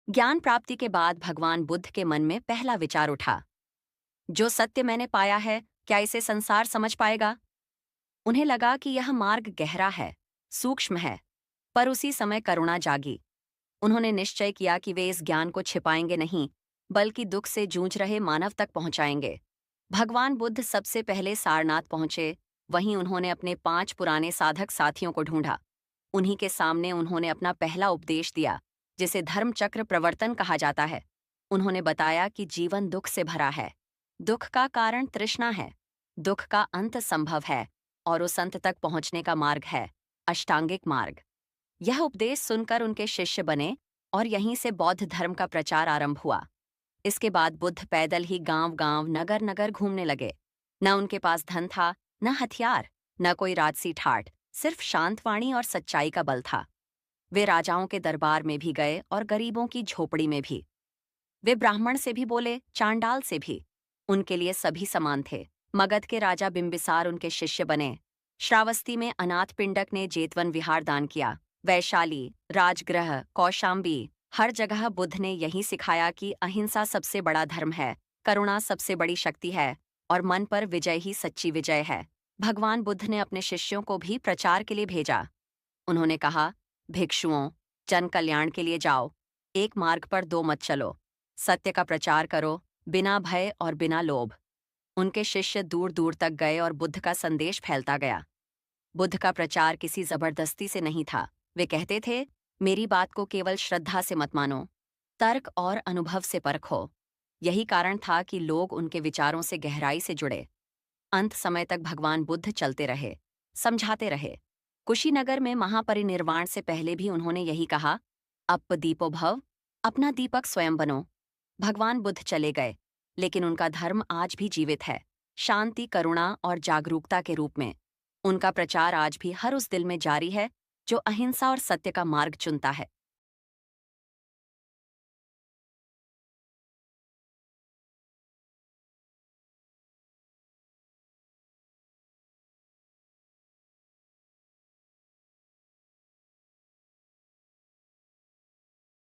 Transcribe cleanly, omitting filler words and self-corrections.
ज्ञान प्राप्ति के बाद भगवान बुद्ध के मन में पहला विचार उठा, जो सत्य मैंने पाया है, क्या इसे संसार समझ पाएगा? उन्हें लगा कि यह मार्ग गहरा है, सूक्ष्म है, पर उसी समय करुणा जागी। उन्होंने निश्चय किया कि वे इस ज्ञान को छिपाएंगे नहीं, बल्कि दुख से जूझ रहे मानव तक पहुंचाएंगे। भगवान बुद्ध सबसे पहले सारनाथ पहुंचे। वहीं उन्होंने अपने 5 पुराने साधक साथियों को ढूंढा। उन्हीं के सामने उन्होंने अपना पहला उपदेश दिया, जिसे धर्म चक्र प्रवर्तन कहा जाता है। उन्होंने बताया कि जीवन दुख से भरा है। दुख का कारण तृष्णा है। दुख का अंत संभव है, और उस अंत तक पहुंचने का मार्ग है अष्टांगिक मार्ग। यह उपदेश सुनकर उनके शिष्य बने, और यहीं से बौद्ध धर्म का प्रचार आरंभ हुआ। इसके बाद बुद्ध पैदल ही गांव-गांव, नगर-नगर घूमने लगे। न उनके पास धन था, न हथियार, न कोई राजसी ठाठ, सिर्फ शांत वाणी और सच्चाई का बल था। वे राजाओं के दरबार में भी गए और गरीबों की झोपड़ी में भी। वे ब्राह्मण से भी बोले, चांडाल से भी। उनके लिए सभी समान थे। मगध के राजा बिंबिसार उनके शिष्य बने। श्रावस्ती में अनाथ पिंडक ने जेतवन विहार दान किया। वैशाली, राजगृह, कौशाम्बी, हर जगह बुद्ध ने यही सिखाया कि अहिंसा सबसे बड़ा धर्म है, करुणा सबसे बड़ी शक्ति है, और मन पर विजय ही सच्ची विजय है। भगवान बुद्ध ने अपने शिष्यों को भी प्रचार के लिए भेजा। उन्होंने कहा, भिक्षुओं, जन कल्याण के लिए जाओ। एक मार्ग पर दो मत चलो। सत्य का प्रचार करो, बिना भय और बिना लोभ। उनके शिष्य दूर दूर तक गए और बुद्ध का संदेश फैलता गया। बुद्ध का प्रचार किसी जबरदस्ती से नहीं था। वे कहते थे, मेरी बात को केवल श्रद्धा से मत मानो, तर्क और अनुभव से परखो। यही कारण था कि लोग उनके विचारों से गहराई से जुड़े। अंत समय तक भगवान बुद्ध चलते रहे, समझाते रहे। कुशीनगर में महापरिनिर्वाण से पहले भी उन्होंने यही कहा, अप दीपो भव, अपना दीपक स्वयं बनो। भगवान बुद्ध चले गए, लेकिन उनका धर्म आज भी जीवित है, शांति, करुणा और जागरूकता के रूप में। उनका प्रचार आज भी हर उस दिल में जारी है जो अहिंसा और सत्य का मार्ग चुनता है।